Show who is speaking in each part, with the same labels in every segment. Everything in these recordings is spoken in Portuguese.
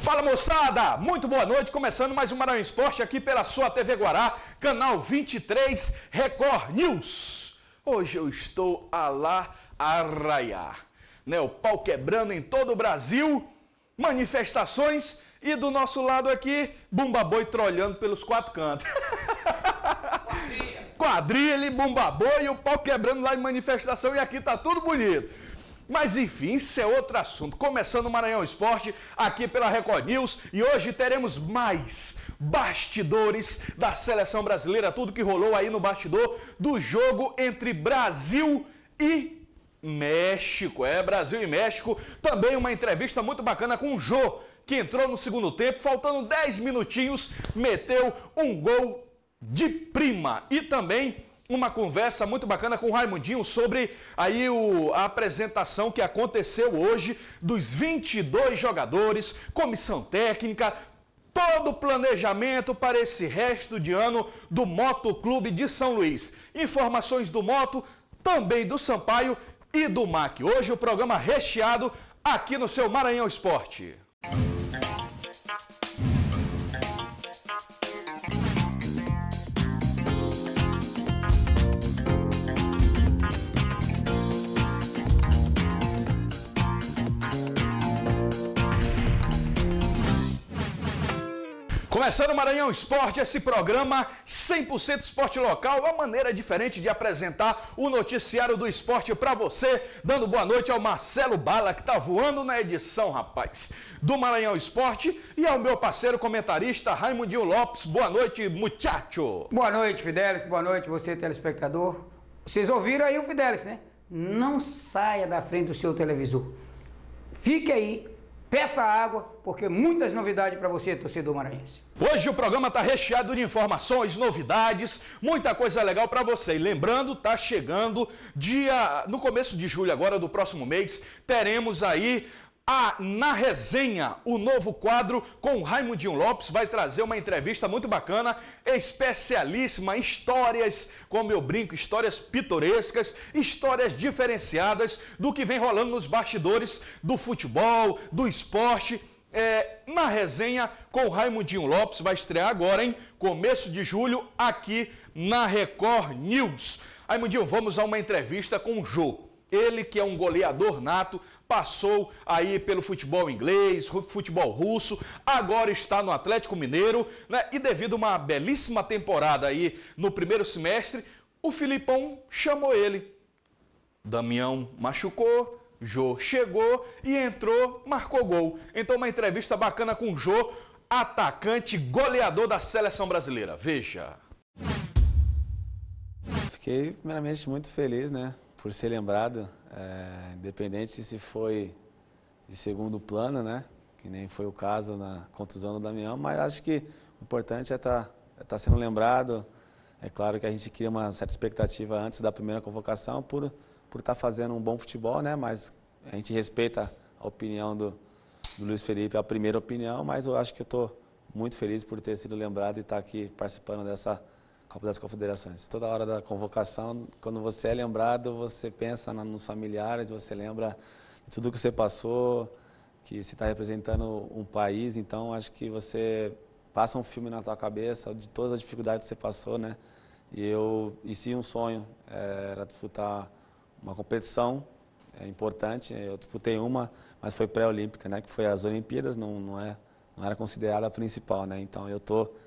Speaker 1: Fala moçada, muito boa noite, começando mais um Maranhão Esporte aqui pela sua TV Guará, canal 23 Record News. Hoje eu estou a lá arraiar, né? O pau quebrando em todo o Brasil, manifestações e do nosso lado aqui, Bumba Boi trolhando pelos quatro cantos. Quadrilha, Bumba Boi e o pau quebrando lá em manifestação e aqui tá tudo bonito. Mas enfim, isso é outro assunto. Começando o Maranhão Esporte aqui pela Record News e hoje teremos mais bastidores da seleção brasileira, tudo que rolou aí no bastidor do jogo entre Brasil e México. Brasil e México. Também uma entrevista muito bacana com o Jô, que entrou no segundo tempo, faltando 10 minutinhos, meteu um gol de prima. E também uma conversa muito bacana com o Raimundinho sobre aí a apresentação que aconteceu hoje dos 22 jogadores, comissão técnica, todo o planejamento para esse resto de ano do Motoclube de São Luís. Informações do Moto, também do Sampaio e do MAC. Hoje o programa recheado aqui no seu Maranhão Esporte. Começando o Maranhão Esporte, esse programa 100% esporte local, uma maneira diferente de apresentar o noticiário do esporte para você, dando boa noite ao Marcelo Bala, que tá voando na edição, rapaz, do Maranhão Esporte, e ao meu parceiro comentarista Raimundinho Lopes. Boa noite, muchacho.
Speaker 2: Boa noite, Fidelis, boa noite, você telespectador. Vocês ouviram aí o Fidelis, né? Não saia da frente do seu televisor. Fique aí. Peça água, porque muitas novidades para você, torcedor maranhense.
Speaker 1: Hoje o programa está recheado de informações, novidades, muita coisa legal para você. E lembrando, tá chegando no começo de julho agora, do próximo mês, teremos aí Na Resenha, o novo quadro com o Raimundinho Lopes, vai trazer uma entrevista muito bacana, especialíssima, histórias, como eu brinco, histórias pitorescas, histórias diferenciadas do que vem rolando nos bastidores do futebol, do esporte. Na Resenha com o Raimundinho Lopes, vai estrear agora, hein? Começo de julho, aqui na Record News. Raimundinho, vamos a uma entrevista com o Jô. Ele que é um goleador nato, passou aí pelo futebol inglês, futebol russo, agora está no Atlético Mineiro, né? E devido a uma belíssima temporada aí no primeiro semestre, o Filipão chamou ele. Damião machucou, Jô chegou e entrou, marcou gol. Então uma entrevista bacana com o Jô, atacante, goleador da seleção brasileira. Veja.
Speaker 3: Fiquei primeiramente muito feliz, né? Por ser lembrado, independente se foi de segundo plano, né? Que nem foi o caso na contusão do Damião, mas acho que o importante é estar sendo lembrado. É claro que a gente cria uma certa expectativa antes da primeira convocação por estar fazendo um bom futebol, né? Mas a gente respeita a opinião do Luiz Felipe, a primeira opinião, mas eu acho que eu estou muito feliz por ter sido lembrado e estar aqui participando dessa Copa das Confederações. Toda hora da convocação, quando você é lembrado, você pensa nos familiares, você lembra de tudo que você passou, que você está representando um país, então acho que você passa um filme na tua cabeça de todas as dificuldades que você passou, né? E sim, um sonho era disputar uma competição importante. Eu disputei uma, mas foi pré-olímpica, né? Que foi as Olimpíadas, não era considerada a principal, né? Então eu estou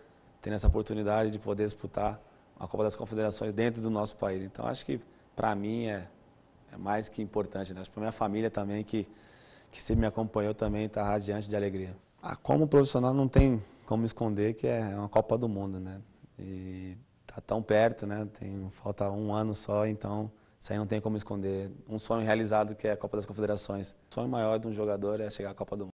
Speaker 3: tendo essa oportunidade de poder disputar a Copa das Confederações dentro do nosso país. Então acho que para mim é mais que importante, né? Para minha família também, que sempre me acompanhou, também está radiante de alegria. Como profissional não tem como esconder que é uma Copa do Mundo, né? E tá tão perto, né? Falta um ano só, então isso aí não tem como esconder. Um sonho realizado que é a Copa das Confederações. O sonho maior de um jogador é chegar à Copa do Mundo.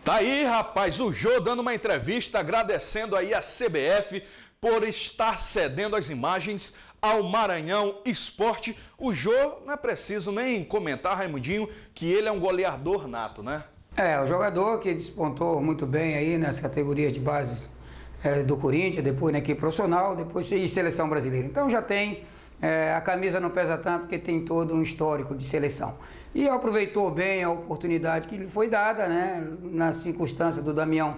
Speaker 1: Tá aí, rapaz, o Jô dando uma entrevista agradecendo aí a CBF por estar cedendo as imagens ao Maranhão Esporte. O Jô, não é preciso nem comentar, Raimundinho, que ele é um goleador nato, né?
Speaker 2: O jogador que despontou muito bem aí nas categorias de bases do Corinthians, depois na equipe profissional, depois em seleção brasileira. Então já tem a camisa não pesa tanto porque tem todo um histórico de seleção. E aproveitou bem a oportunidade que lhe foi dada, né, na circunstância do Damião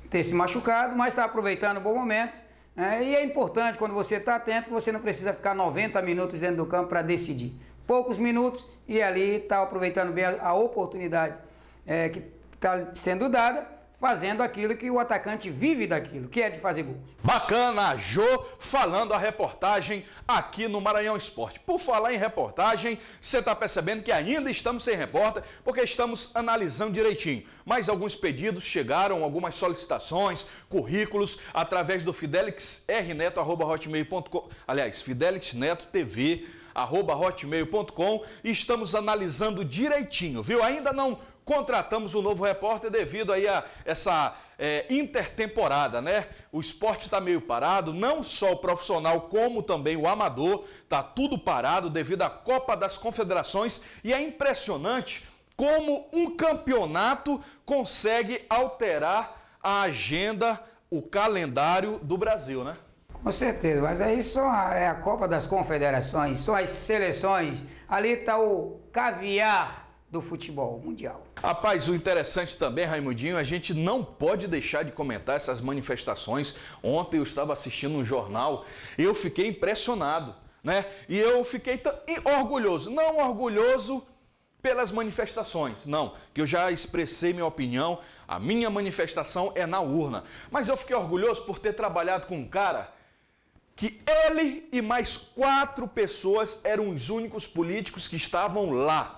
Speaker 2: ter se machucado, mas está aproveitando o bom momento. E é importante, quando você está atento, que você não precisa ficar 90 minutos dentro do campo para decidir. Poucos minutos e ali está aproveitando bem a oportunidade que está sendo dada, fazendo aquilo que o atacante vive daquilo, que é de fazer gols.
Speaker 1: Bacana, Jô, falando a reportagem aqui no Maranhão Esporte. Por falar em reportagem, você está percebendo que ainda estamos sem repórter, porque estamos analisando direitinho. Mas alguns pedidos chegaram, algumas solicitações, currículos, através do fidelixrneto@hotmail.com. Aliás, fidelixnetotv@hotmail.com. E estamos analisando direitinho, viu? Ainda não contratamos um novo repórter devido aí a essa intertemporada, né? O esporte está meio parado, não só o profissional como também o amador, tá tudo parado devido à Copa das Confederações, e é impressionante como um campeonato consegue alterar a agenda, o calendário do Brasil, né?
Speaker 2: Com certeza, mas aí só é a Copa das Confederações, são as seleções, ali está o caviar do futebol mundial.
Speaker 1: Rapaz, o interessante também, Raimundinho, a gente não pode deixar de comentar essas manifestações. Ontem eu estava assistindo um jornal e eu fiquei impressionado, né? E eu fiquei orgulhoso, não orgulhoso pelas manifestações, não, que eu já expressei minha opinião, a minha manifestação é na urna. Mas eu fiquei orgulhoso por ter trabalhado com um cara que ele e mais 4 pessoas eram os únicos políticos que estavam lá.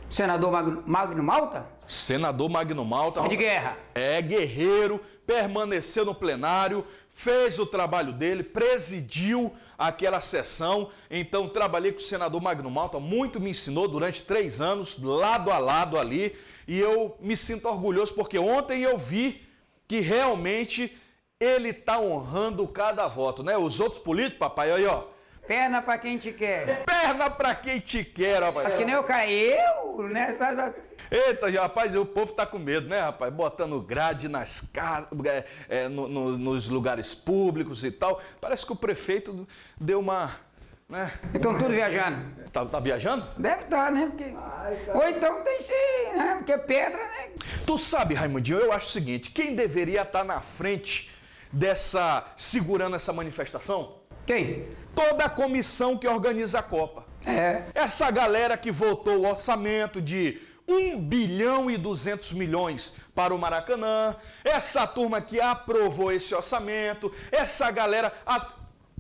Speaker 2: Senador Magno Malta?
Speaker 1: Senador Magno Malta.
Speaker 2: É de guerra.
Speaker 1: É guerreiro, permaneceu no plenário, fez o trabalho dele, presidiu aquela sessão. Então, trabalhei com o senador Magno Malta, muito me ensinou durante 3 anos, lado a lado ali. E eu me sinto orgulhoso porque ontem eu vi que realmente ele está honrando cada voto, né? Os outros políticos, papai, aí, ó.
Speaker 2: Perna pra quem te quer.
Speaker 1: Perna pra quem te quer, rapaz.
Speaker 2: Acho que nem eu caiu, né?
Speaker 1: Eita, rapaz, o povo tá com medo, né, rapaz? Botando grade nas casas, nos lugares públicos e tal. Parece que o prefeito deu uma... né?
Speaker 2: Estão tudo viajando.
Speaker 1: Tá viajando?
Speaker 2: Deve estar, né? Porque... Ou então tem sim, né? Porque é pedra, né?
Speaker 1: Tu sabe, Raimundinho, eu acho o seguinte, quem deveria estar na frente segurando essa manifestação?
Speaker 2: Quem?
Speaker 1: Toda a comissão que organiza a Copa. Essa galera que votou o orçamento de 1 bilhão e 200 milhões para o Maracanã, essa turma que aprovou esse orçamento, essa galera...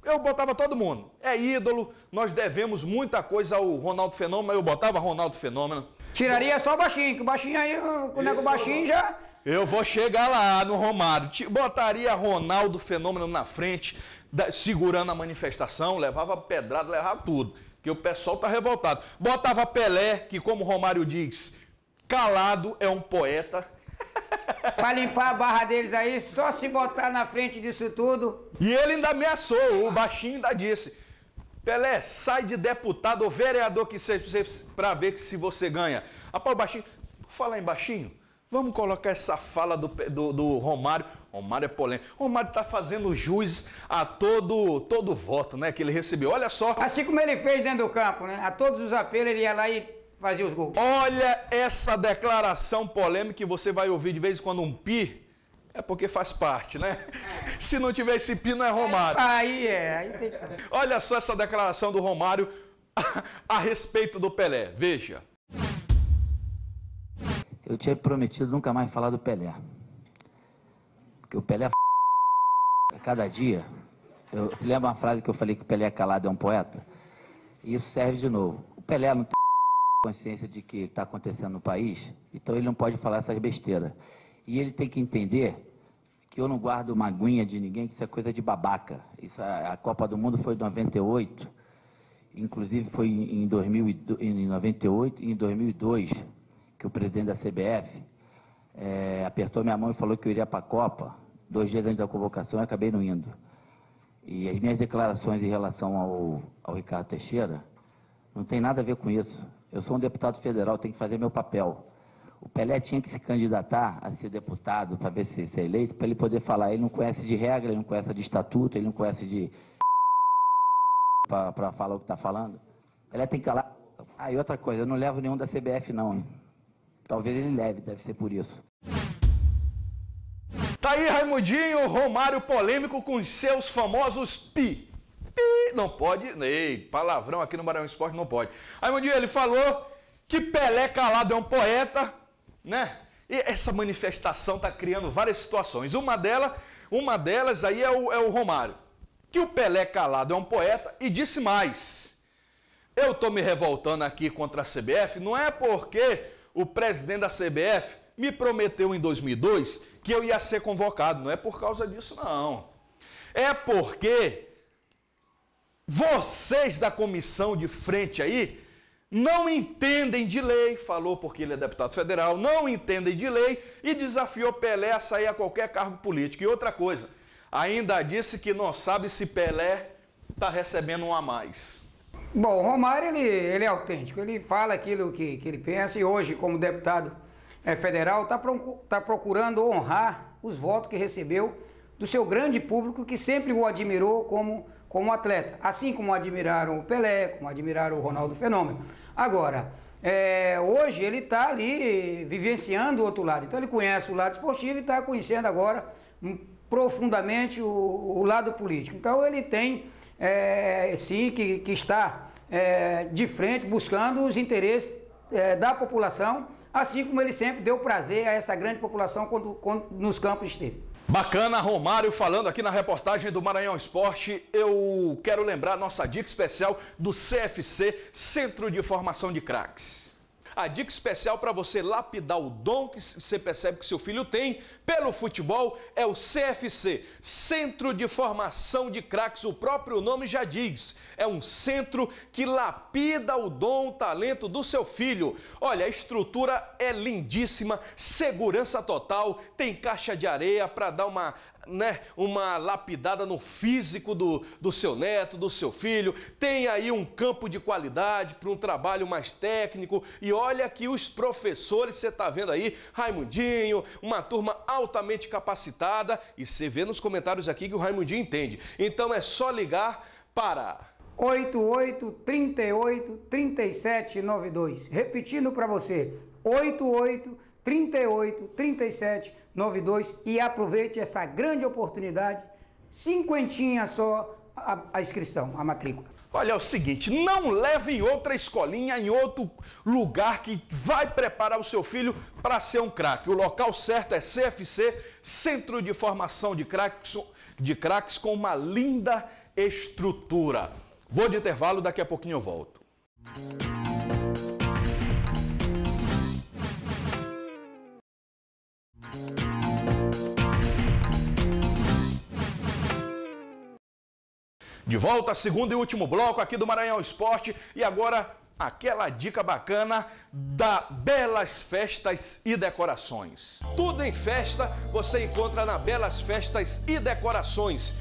Speaker 1: Eu botava todo mundo. É ídolo, nós devemos muita coisa ao Ronaldo Fenômeno, eu botava Ronaldo Fenômeno.
Speaker 2: Tiraria só o Baixinho, que o Baixinho aí, o nego Baixinho já...
Speaker 1: Eu vou chegar lá no Romário, botaria Ronaldo Fenômeno na frente, segurando a manifestação, levava pedrada, levava tudo, que o pessoal tá revoltado. Botava Pelé, que como o Romário diz, calado é um poeta.
Speaker 2: Pra limpar a barra deles aí, só se botar na frente disso tudo.
Speaker 1: E ele ainda ameaçou, o Baixinho ainda disse, Pelé, sai de deputado ou vereador que você para ver que se você ganha. Rapaz, o Baixinho, por falar em Baixinho, vamos colocar essa fala do Romário. Romário é polêmico. Romário está fazendo jus a todo voto, né, que ele recebeu. Olha só.
Speaker 2: Assim como ele fez dentro do campo, né? A todos os apelos ele ia lá e fazia os gols.
Speaker 1: Olha essa declaração polêmica que você vai ouvir de vez em quando um pi. É porque faz parte, né? Se não tiver esse pi, não é Romário.
Speaker 2: Aí tem...
Speaker 1: Olha só essa declaração do Romário a respeito do Pelé. Veja.
Speaker 4: Eu tinha prometido nunca mais falar do Pelé. Porque o Pelé a cada dia. Eu lembro uma frase que eu falei que o Pelé calado é um poeta? E isso serve de novo. O Pelé não tem consciência de que está acontecendo no país, então ele não pode falar essas besteiras. E ele tem que entender que eu não guardo maguinha de ninguém, que isso é coisa de babaca. Isso, a Copa do Mundo foi em 98, inclusive foi em 98 e em 2002, que o presidente da CBF apertou minha mão e falou que eu iria para a Copa, 2 dias antes da convocação, e acabei não indo. E as minhas declarações em relação ao Ricardo Teixeira não tem nada a ver com isso. Eu sou um deputado federal, tenho que fazer meu papel. O Pelé tinha que se candidatar a ser deputado para ver se é eleito, para ele poder falar. Ele não conhece de regra, ele não conhece de estatuto, ele não conhece de... para falar o que está falando. Pelé tem que calar. Ah, e outra coisa, eu não levo nenhum da CBF não, hein? Talvez ele leve, deve ser por isso.
Speaker 1: Tá aí, Raimundinho, Romário polêmico com os seus famosos pi. Pi, não pode, ei, palavrão aqui no Maranhão Esporte não pode. Raimundinho, ele falou que Pelé calado é um poeta, né? E essa manifestação tá criando várias situações. Uma delas aí é o Romário, que o Pelé calado é um poeta e disse mais. Eu tô me revoltando aqui contra a CBF, não é porque o presidente da CBF me prometeu em 2002 que eu ia ser convocado. Não é por causa disso, não. É porque vocês da comissão de frente aí não entendem de lei, falou porque ele é deputado federal, não entendem de lei e desafiou Pelé a sair a qualquer cargo político. E outra coisa, ainda disse que não sabe se Pelé está recebendo um a mais.
Speaker 2: Bom, o Romário, ele é autêntico, ele fala aquilo que ele pensa e hoje, como deputado federal, está procurando honrar os votos que recebeu do seu grande público que sempre o admirou como atleta, assim como admiraram o Pelé, como admiraram o Ronaldo Fenômeno. Agora, hoje ele está ali vivenciando o outro lado, então ele conhece o lado esportivo e está conhecendo agora profundamente o lado político. Então ele tem, sim, que está de frente buscando os interesses da população, assim como ele sempre deu prazer a essa grande população quando nos campos esteve.
Speaker 1: Bacana, Romário falando aqui na reportagem do Maranhão Esporte. Eu quero lembrar nossa dica especial do CFC, Centro de Formação de Craques. A dica especial para você lapidar o dom que você percebe que seu filho tem pelo futebol é o CFC, Centro de Formação de Craques. O próprio nome já diz, é um centro que lapida o dom, o talento do seu filho. Olha, a estrutura é lindíssima, segurança total, tem caixa de areia para dar uma lapidada no físico do seu neto, do seu filho. Tem aí um campo de qualidade para um trabalho mais técnico. E olha que os professores, você está vendo aí, Raimundinho, uma turma altamente capacitada. E você vê nos comentários aqui que o Raimundinho entende. Então é só ligar para
Speaker 2: 8838-3792. Repetindo para você, 8838-3792 e aproveite essa grande oportunidade, 50 só a inscrição, a matrícula.
Speaker 1: Olha, é o seguinte, não leve em outra escolinha, em outro lugar que vai preparar o seu filho para ser um craque. O local certo é CFC, Centro de Formação de Craques com uma linda estrutura. Vou de intervalo, daqui a pouquinho eu volto. De volta, segundo e último bloco aqui do Maranhão Esporte. E agora, aquela dica bacana da Belas Festas e Decorações. Tudo em festa você encontra na Belas Festas e Decorações.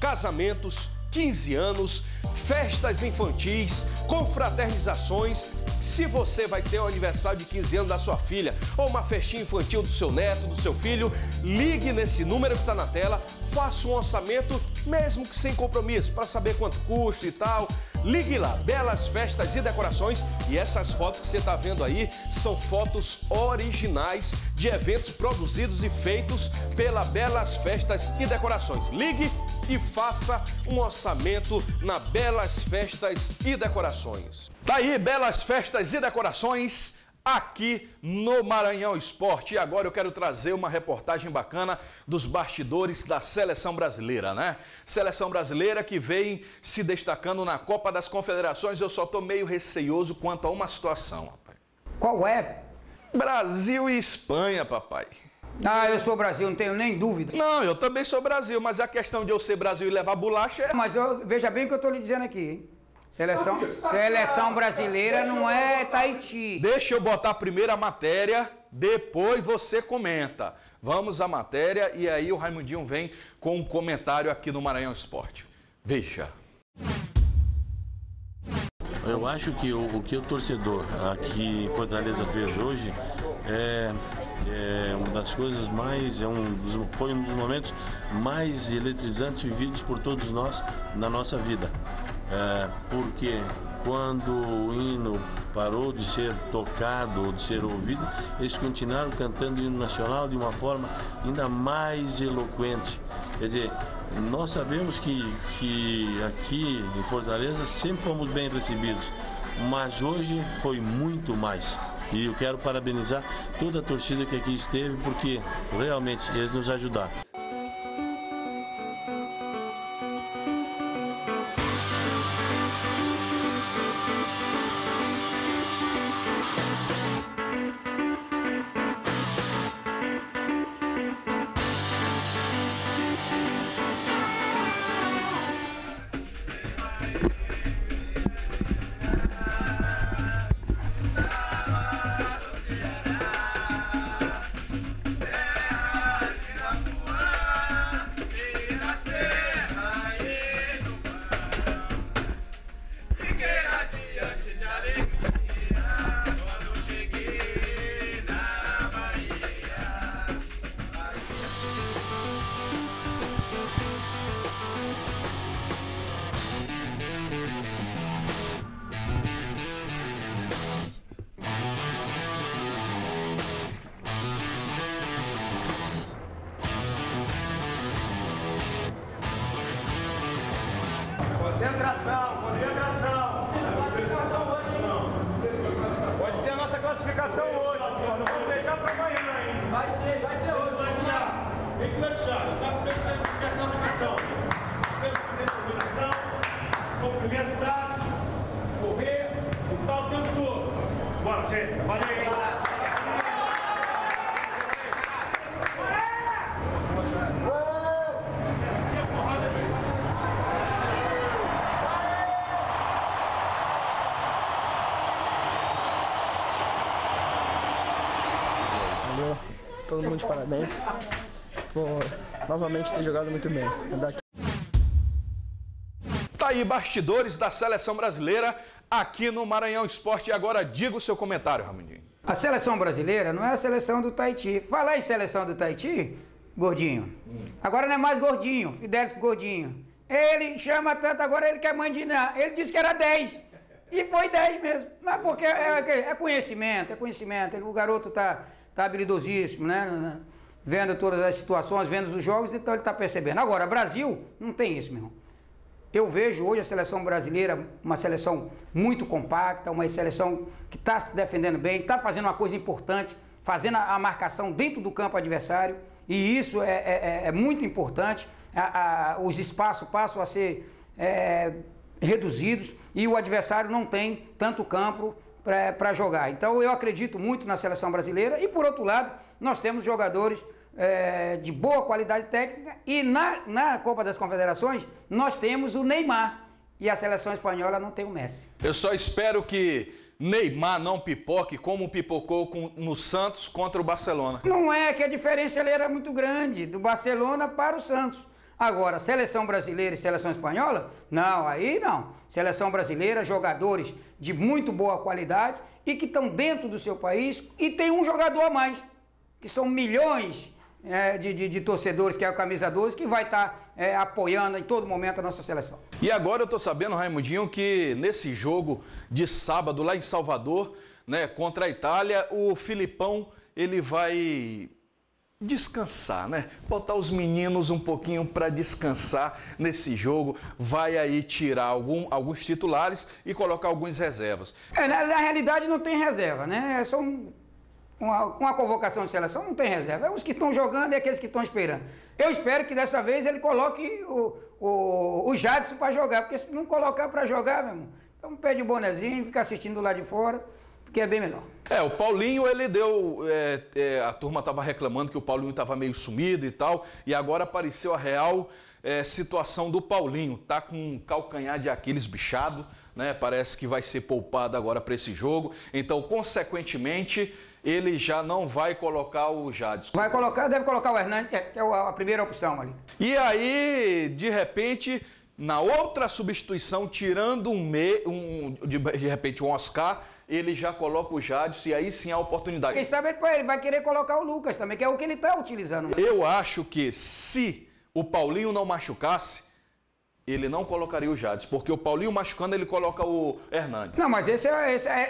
Speaker 1: Casamentos, 15 anos, festas infantis, confraternizações. Se você vai ter o aniversário de 15 anos da sua filha ou uma festinha infantil do seu neto, do seu filho, ligue nesse número que está na tela, faça um orçamento, mesmo que sem compromisso, para saber quanto custa e tal. Ligue lá, Belas Festas e Decorações, e essas fotos que você está vendo aí são fotos originais de eventos produzidos e feitos pela Belas Festas e Decorações. Ligue e faça um orçamento na Belas Festas e Decorações. Tá aí, Belas Festas e Decorações, aqui no Maranhão Esporte. E agora eu quero trazer uma reportagem bacana dos bastidores da Seleção Brasileira, né? Seleção Brasileira que vem se destacando na Copa das Confederações. Eu só tô meio receoso quanto a uma situação, rapaz.
Speaker 2: Qual é?
Speaker 1: Brasil e Espanha, papai.
Speaker 2: Ah, eu sou Brasil, não tenho nem dúvida.
Speaker 1: Não, eu também sou Brasil, mas a questão de eu ser Brasil e levar bolacha é...
Speaker 2: Mas veja bem o que eu estou lhe dizendo aqui, hein? Seleção brasileira não é Tahiti.
Speaker 1: Deixa eu botar primeiro a matéria, depois você comenta. Vamos à matéria e aí o Raimundinho vem com um comentário aqui no Maranhão Esporte. Veja.
Speaker 5: Eu acho que o que o torcedor aqui em Fortaleza fez hoje é uma das coisas mais, foi um dos momentos mais eletrizantes vividos por todos nós na nossa vida. porque quando o hino parou de ser tocado ou de ser ouvido, eles continuaram cantando o hino nacional de uma forma ainda mais eloquente. Quer dizer, nós sabemos que aqui em Fortaleza sempre fomos bem recebidos, mas hoje foi muito mais. E eu quero parabenizar toda a torcida que aqui esteve, porque realmente eles nos ajudaram.
Speaker 6: Concentração, concentração. Pode ser a nossa classificação hoje, não vamos deixar para amanhã, hein? Vai ser hoje, vai deixar. Tem que deixar, tá pensando que é a classificação. Determinação, cumprimentar, correr, lutar o tempo todo. Bora, gente, valeu, hein?
Speaker 7: Todo mundo de parabéns por novamente ter jogado muito bem.
Speaker 1: Tá aí bastidores da seleção brasileira aqui no Maranhão Esporte. E agora diga o seu comentário, Ramondinho.
Speaker 2: A seleção brasileira não é a seleção do Tahiti. Falar em seleção do Tahiti, Gordinho. Agora não é mais Gordinho, Fidelis Gordinho. Ele chama tanto, agora ele quer mandinar. Ele disse que era 10. E foi 10 mesmo. Não, porque é conhecimento, é conhecimento. O garoto tá habilidosíssimo, né? Vendo todas as situações, vendo os jogos, então ele está percebendo. Agora, Brasil não tem isso, meu irmão. Eu vejo hoje a seleção brasileira uma seleção muito compacta, uma seleção que está se defendendo bem, está fazendo uma coisa importante, fazendo a marcação dentro do campo adversário, e isso é muito importante. Os espaços passam a ser reduzidos e o adversário não tem tanto campo para jogar. Então eu acredito muito na seleção brasileira e, por outro lado, nós temos jogadores de boa qualidade técnica e na Copa das Confederações nós temos o Neymar e a seleção espanhola não tem o Messi.
Speaker 1: Eu só espero que Neymar não pipoque como pipocou no Santos contra o Barcelona.
Speaker 2: Não é que a diferença ali era muito grande, do Barcelona para o Santos. Agora, seleção brasileira e seleção espanhola? Não, aí não. Seleção brasileira, jogadores de muito boa qualidade e que estão dentro do seu país e tem um jogador a mais, que são milhões de torcedores, que é o Camisa 12, que vai estar apoiando em todo momento a nossa seleção.
Speaker 1: E agora eu tô sabendo, Raimundinho, que nesse jogo de sábado lá em Salvador, né, contra a Itália, o Filipão, ele vai descansar, né? Botar os meninos um pouquinho para descansar nesse jogo, vai aí tirar alguns titulares e colocar alguns reservas.
Speaker 2: Na realidade não tem reserva, né? É só uma convocação de seleção, não tem reserva. É os que estão jogando e aqueles que estão esperando. Eu espero que dessa vez ele coloque o Jadson para jogar, porque se não colocar para jogar, meu irmão, então pede o bonezinho e fica assistindo lá de fora, que é bem melhor.
Speaker 1: O Paulinho, ele deu... a turma estava reclamando que o Paulinho estava meio sumido e tal, e agora apareceu a real situação do Paulinho. Tá com um calcanhar de Aquiles bichado, né? Parece que vai ser poupado agora para esse jogo. Então, consequentemente, ele já não vai colocar o Jadson.
Speaker 2: Vai colocar, deve colocar o Hernandes, que é a primeira opção ali.
Speaker 1: E aí, de repente, na outra substituição, tirando de repente um Oscar, ele já coloca o Jadson e aí sim a oportunidade.
Speaker 2: Quem sabe ele vai querer colocar o Lucas também, que é o que ele está utilizando.
Speaker 1: Eu acho que se o Paulinho não machucasse, ele não colocaria o Jadson, porque o Paulinho machucando, ele coloca o Hernandes.
Speaker 2: Não, mas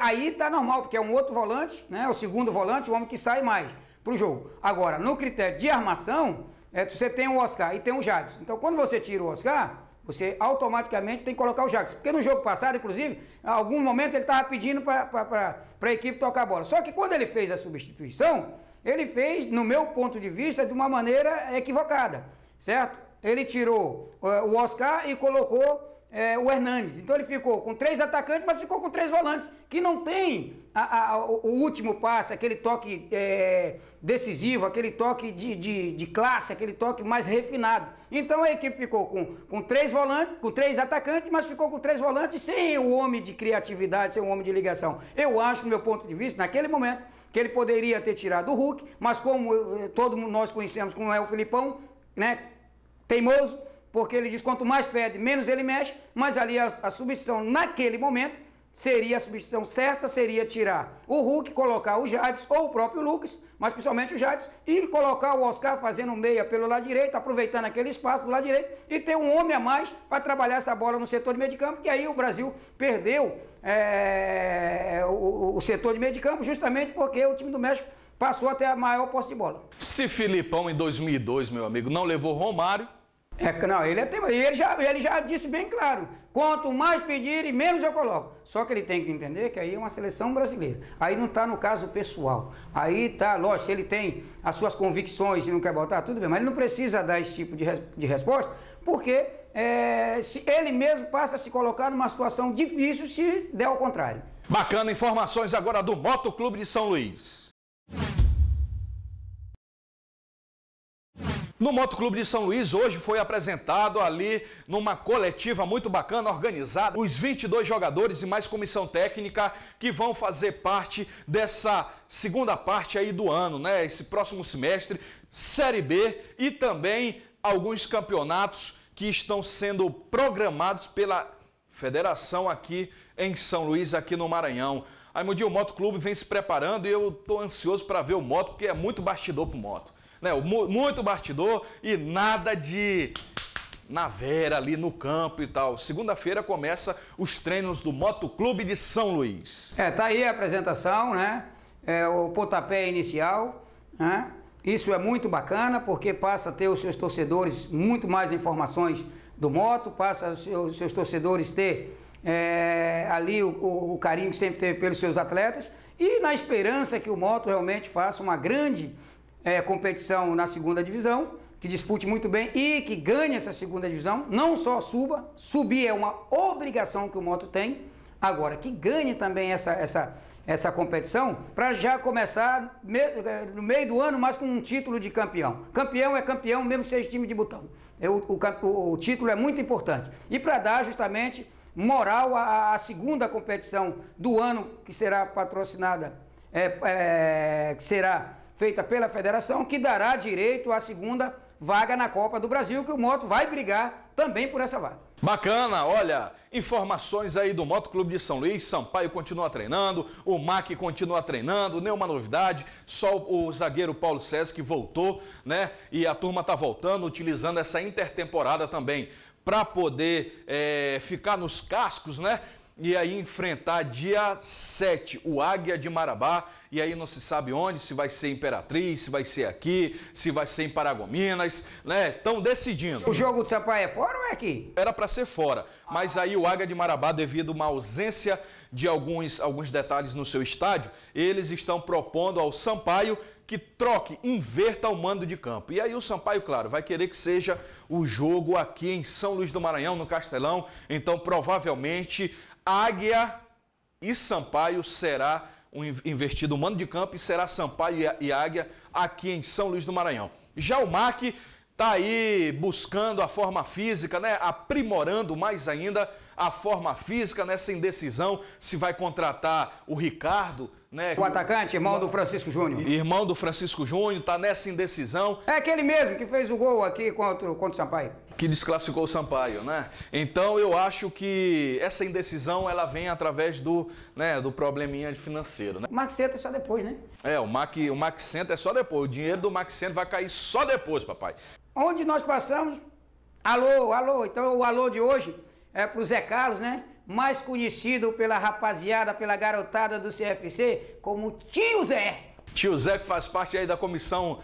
Speaker 2: aí tá normal, porque é um outro volante, né? O segundo volante, o homem que sai mais pro jogo. Agora, no critério de armação, você tem o Oscar e tem o Jadson. Então, quando você tira o Oscar, você automaticamente tem que colocar o Jadson. Porque no jogo passado, inclusive, em algum momento ele estava pedindo para a equipe tocar a bola. Só que quando ele fez a substituição, ele fez, no meu ponto de vista, de uma maneira equivocada, certo? Ele tirou o Oscar e colocou o Hernandes. Então ele ficou com 3 atacantes, mas ficou com 3 volantes, que não tem o último passe, aquele toque decisivo, aquele toque de classe, aquele toque mais refinado. Então a equipe ficou com 3 volantes, com 3 atacantes, mas ficou com 3 volantes sem o homem de criatividade, sem o homem de ligação. Eu acho, do meu ponto de vista, naquele momento, que ele poderia ter tirado o Hulk, mas como todos nós conhecemos como é o Filipão, né? Teimoso, porque ele diz quanto mais pede, menos ele mexe, mas ali a substituição naquele momento seria a substituição certa, seria tirar o Hulk, colocar o Jadson ou o próprio Lucas, mas principalmente o Jadson, e colocar o Oscar fazendo meia pelo lado direito, aproveitando aquele espaço do lado direito e ter um homem a mais para trabalhar essa bola no setor de meio de campo, que aí o Brasil perdeu o setor de meio de campo justamente porque o time do México passou a ter a maior posse de bola.
Speaker 1: Se Filipão, em 2002, meu amigo, não levou Romário...
Speaker 2: Não, ele já disse bem claro, quanto mais pedirem, menos eu coloco. Só que ele tem que entender que aí é uma seleção brasileira. Aí não está no caso pessoal. Aí tá, lógico, se ele tem as suas convicções e não quer botar, tudo bem. Mas ele não precisa dar esse tipo de resposta, porque se ele mesmo passa a se colocar numa situação difícil se der ao contrário.
Speaker 1: Bacana, informações agora do Motoclube de São Luís. No Motoclube de São Luís, hoje foi apresentado ali, numa coletiva muito bacana, organizada, os 22 jogadores e mais comissão técnica que vão fazer parte dessa segunda parte aí do ano, né? Esse próximo semestre, Série B e também alguns campeonatos que estão sendo programados pela federação aqui em São Luís, aqui no Maranhão. Aí, meu dia, o Motoclube vem se preparando e eu estou ansioso para ver o moto, porque é muito bastidor pro moto. Né, muito bastidor e nada de naveira ali no campo e tal. Segunda-feira começa os treinos do Motoclube de São Luís.
Speaker 2: Tá aí a apresentação, né? O pontapé inicial, né? Isso é muito bacana porque passa a ter os seus torcedores muito mais informações do moto, passa os seus torcedores ter ali o carinho que sempre teve pelos seus atletas e na esperança que o moto realmente faça uma grande competição na segunda divisão, que dispute muito bem e que ganhe essa segunda divisão, não só suba, subir é uma obrigação que o moto tem, agora que ganhe também essa competição, para já começar no meio do ano, mas com um título de campeão. Campeão é campeão, mesmo seja time de botão. O título é muito importante. E para dar justamente moral à segunda competição do ano, que será patrocinada, que será feita pela federação, que dará direito à segunda vaga na Copa do Brasil, que o Moto vai brigar também por essa vaga.
Speaker 1: Bacana, olha, informações aí do Motoclube de São Luís, Sampaio continua treinando, o Mac continua treinando, nenhuma novidade, só o zagueiro Paulo César que voltou, né, e a turma tá voltando, utilizando essa intertemporada também para poder ficar nos cascos, né, e aí enfrentar dia 7 o Águia de Marabá, e aí não se sabe onde, se vai ser Imperatriz, se vai ser aqui, se vai ser em Paragominas, né? Estão decidindo.
Speaker 2: O jogo do Sampaio é fora ou é aqui?
Speaker 1: Era para ser fora, mas aí o Águia de Marabá, devido a uma ausência de alguns detalhes no seu estádio, eles estão propondo ao Sampaio que troque, inverta o mando de campo. E aí o Sampaio, claro, vai querer que seja o jogo aqui em São Luís do Maranhão, no Castelão, então provavelmente Águia e Sampaio será invertido o mando de campo e será Sampaio e Águia aqui em São Luís do Maranhão. Já o MAC está aí buscando a forma física, né? Aprimorando mais ainda a forma física nessa indecisão, se vai contratar o Ricardo, né?
Speaker 2: O atacante, irmão do Francisco Júnior.
Speaker 1: Irmão do Francisco Júnior, está nessa indecisão.
Speaker 2: É aquele mesmo que fez o gol aqui contra o Sampaio.
Speaker 1: Que desclassificou o Sampaio, né? Então eu acho que essa indecisão ela vem através do probleminha financeiro, né?
Speaker 2: O Max Center é só depois, né?
Speaker 1: O Max Center é só depois. O dinheiro do Max Center vai cair só depois, papai.
Speaker 2: Onde nós passamos, Alô. Então o alô de hoje é pro Zé Carlos, né? Mais conhecido pela rapaziada, pela garotada do CFC como Tio Zé.
Speaker 1: Tio Zé, que faz parte aí da comissão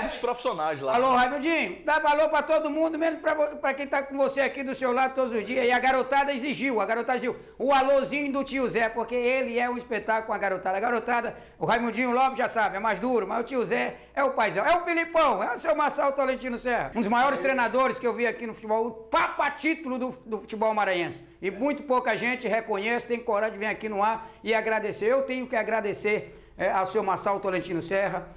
Speaker 1: dos profissionais lá.
Speaker 2: Alô, Raimundinho, dá valor pra todo mundo, mesmo pra quem tá com você aqui do seu lado todos os dias. E a garotada exigiu o alôzinho do Tio Zé, porque ele é um espetáculo com a garotada. A garotada, o Raimundinho Lopes já sabe, é mais duro, mas o Tio Zé é o paizão. É o Filipão, é o seu Marçal Tolentino Serra. Um dos maiores treinadores que eu vi aqui no futebol, o papa-título do futebol maranhense. E muito pouca gente reconhece, tem coragem de vir aqui no ar e agradecer. Eu tenho que agradecer ao seu Marçal Tolentino Serra,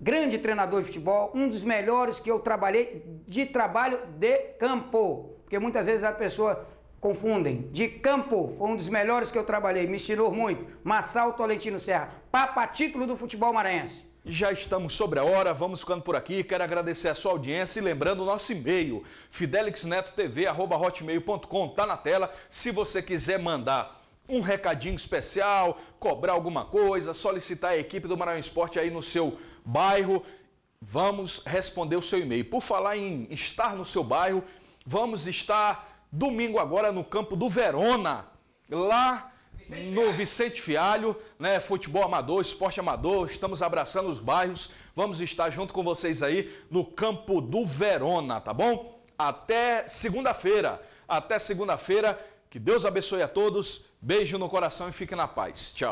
Speaker 2: grande treinador de futebol, um dos melhores que eu trabalhei de trabalho de campo, porque muitas vezes a pessoa confundem, de campo, foi um dos melhores que eu trabalhei, me ensinou muito, Marçal Tolentino Serra, papa-título do futebol maranhense.
Speaker 1: Já estamos sobre a hora, vamos ficando por aqui. Quero agradecer a sua audiência e lembrando o nosso e-mail, fidelixnetotv@hotmail.com, tá na tela. Se você quiser mandar um recadinho especial, cobrar alguma coisa, solicitar a equipe do Maranhão Esporte aí no seu bairro, vamos responder o seu e-mail. Por falar em estar no seu bairro, vamos estar domingo agora no campo do Verona, lá no Vicente Fialho, né? Futebol amador, esporte amador, estamos abraçando os bairros, vamos estar junto com vocês aí no campo do Verona, tá bom? Até segunda-feira, que Deus abençoe a todos, beijo no coração e fique na paz, tchau.